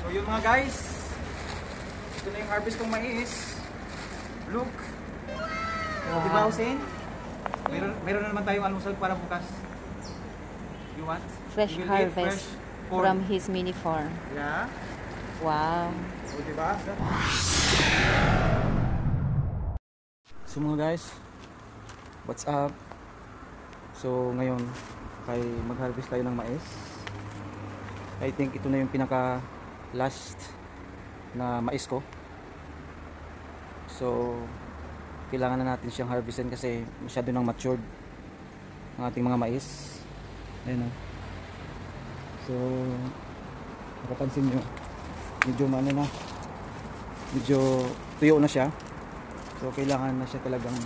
So yun mga guys, ito na yung harvest kong mais. Look. Wow. Diba Hussein? Meron na naman tayong almusal para bukas. You want? Fresh harvest from his mini farm. Yeah. Wow. So diba? So mga guys, what's up? So ngayon, kay mag-harvest tayo ng mais. I think ito na yung pinaka last na mais ko. So kailangan na natin siyang harvestin kasi masyado nang matured ang ating mga mais. Ayun o. So makapansin nyo, medyo ano na, medyo tuyo na siya. So kailangan na siya talagang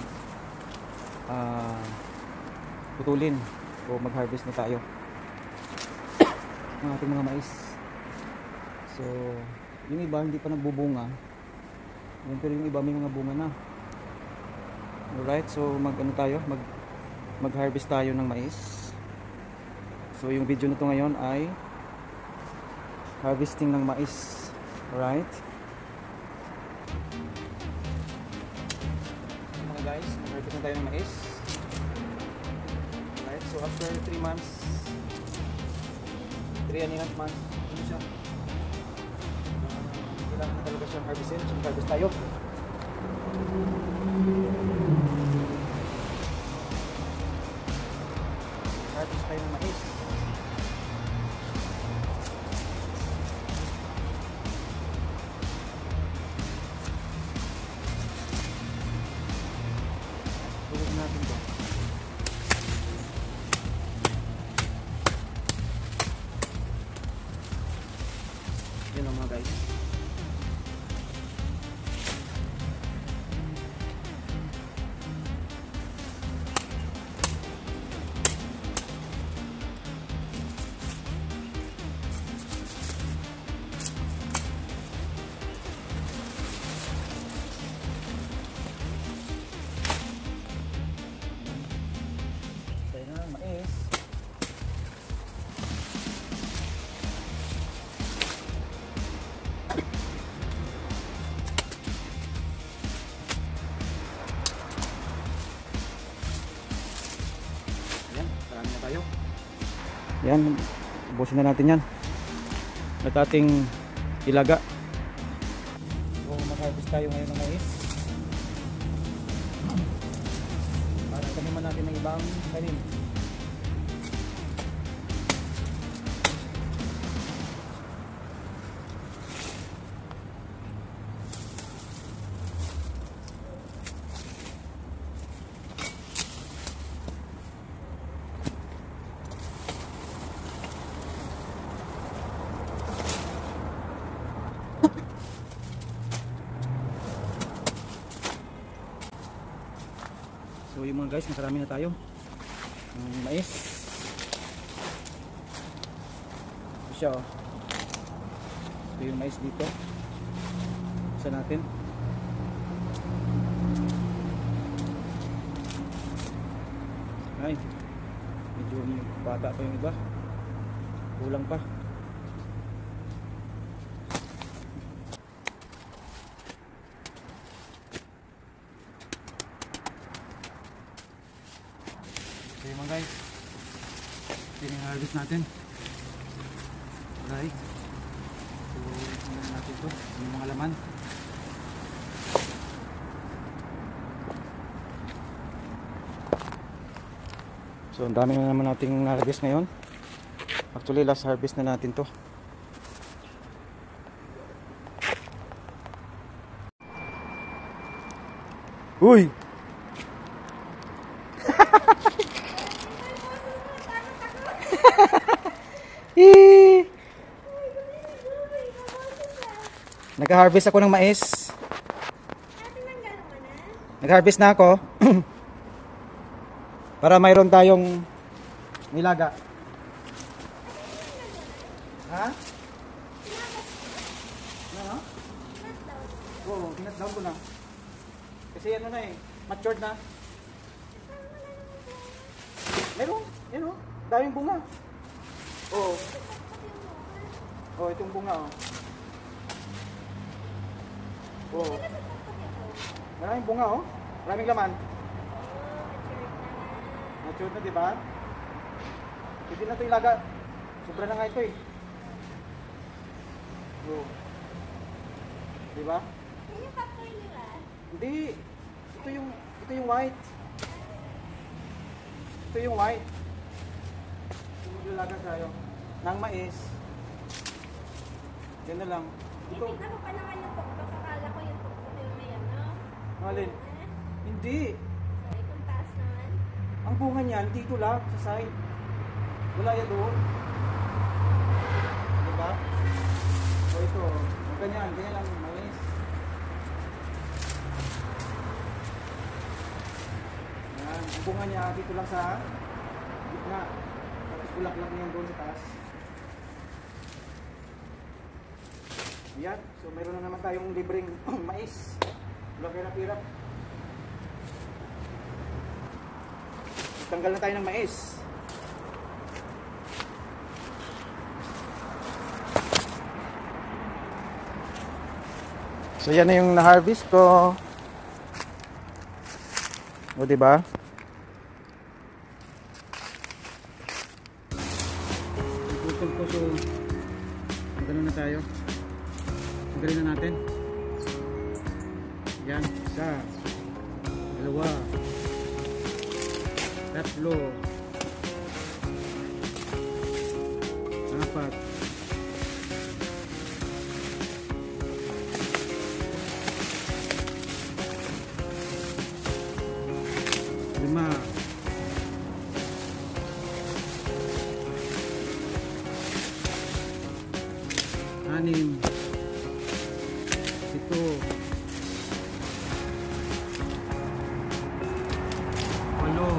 putulin o mag-harvest na tayo ng ating mga mais. So yung iba hindi pa nagbubunga, pero yung iba may mga bunga na. Alright, so mag-harvest tayo ng mais. So yung video na to ngayon ay harvesting ng mais. Alright, so mga guys, mag-harvest na tayo ng mais. Alright, so after 3 months, 3.5 months, ano siya? Kailangan na talaga siyang harvestin. So mag-harvest tayo. Harvest tayo ng mais. Tulog natin ito. Yan ang mga guys. Yan, ubusin na natin yan at ating ilaga. So mag-harvest tayo ngayon ng mais para taniman natin ng ibang kanin. So yung mga guys, nakarami na tayo ng mais. Ito siya oh. Ito yung mais dito. Isa natin. Ay, medyo bata pa yung iba. Kulang pa. So yun mga guys, ito yung harvest natin. Alright, so tingnan natin ito, yung mga laman. So ang dami na naman nating harvest ngayon. Actually last harvest na natin to. Uy! Nag-harvest ako ng mais. Nag-harvest na ako. Para mayroon tayong nilaga. Ha? Ano? Oo, kinat-down ko na. Kasi ano na eh, matured na. Meron, yun o, daming bunga. Oo. Oh, itong bunga oh. Oo. Maraming bunga oh. Maraming laman. Matured na, di ba? Hindi na ito ilaga. Sobra na nga ito eh. Oo. Di ba? Yung factory nila? Hindi. Ito yung white. Ito yung white. Yung maglalaga tayo. Nang mais. Yan na lang. Ito. Tingnan ko pa naman yung tuktok. Akala ko yung tuktok yung may ano. Alin? Hindi. Ay, kung taas naman. Ang bunga niyan, dito lang, sa side. Wala yan doon. Diba? O ito, ganyan lang, mais. Yan, ang bunga niya, dito lang sa gitna. Tapos bulaklak niyan doon sa taas. Yan, so mayroon na naman tayong libreng mais. Walang hirap-hirap. Tanggal na tayo ng mais. So yan na yung na-harvest ko. O diba? Putol ko, so magano na tayo. Magaling na natin. Yan, isa, dalawa, tatlo, apat, lima, anim, pito, walo,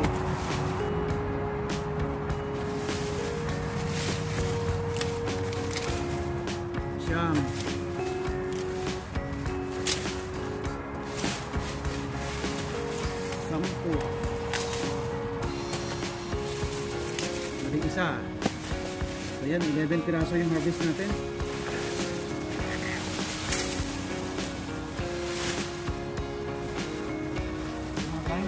siyam, sampu, isa. So yan, 11 piraso yung harvest natin. Okay.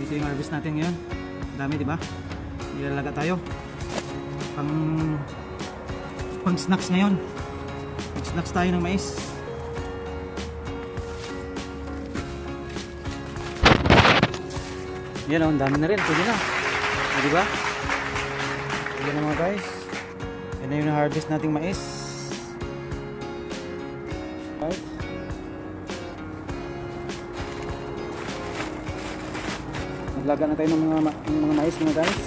Dito yung harvest natin ngayon. Dami, di ba? Nilalaga tayo. Pang snacks ngayon. Pang snacks tayo ng mais. Yan o, ang dami na rin. Pwede na. Di ba? Pwede na mga guys. Yan na yung na-harvest nating mais. Right. Naglaga na tayo ng mga mais mga guys.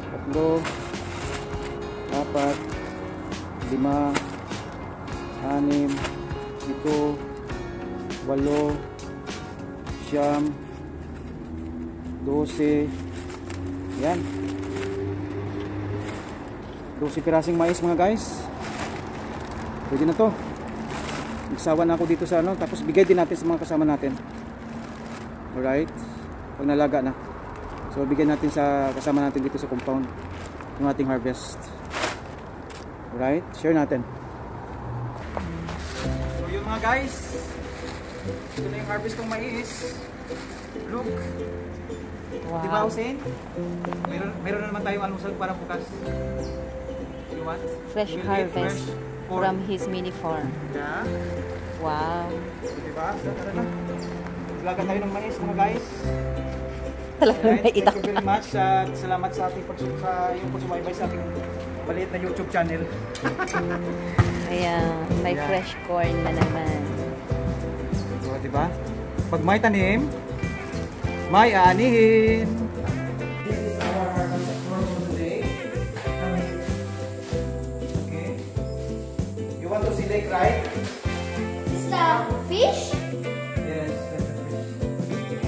Tatlo, apat, lima, anim, pito, walo, siyam, 12, yan, 12 pirasing mais mga guys. Pwede na to. Nagsawa na ako dito sa ano, tapos bigay din natin sa mga kasama natin. Alright, pag nalaga na, so bigyan natin sa kasama natin dito sa compound yung ating harvest. Alright, share natin. So yun mga guys, ito na yung harvest ng mais. Look. Wow. Diba Hussein? Meron na naman tayong almusal para bukas. You want? Fresh We'll eat harvest fresh corn. from his mini farm. Yeah. Wow. So, diba? So, tara na. Maglaga tayo ng mais mga guys. Talagang Alright, naitak. thank you very much. At salamat sa ating pagsubaybay sa ating maliit na YouTube channel. Ayan, may Yeah. fresh corn na naman. So, diba? Pag may tanim, may aanihin. This is our harvest for today. Okay. You want to see lake, right? Is the fish? Yes, that's the fish.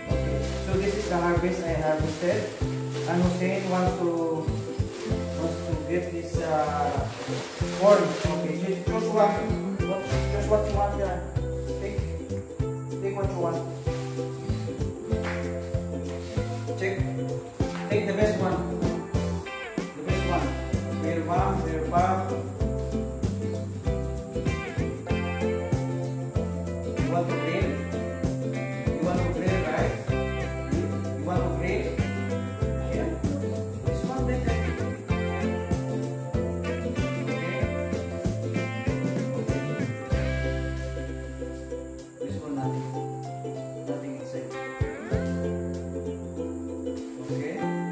Okay. So this is the harvest I harvested. And Hussein wants to get this corn. Okay, choose one. Choose what you want there. Take what you want. Take the best one. The best one. Where ulit.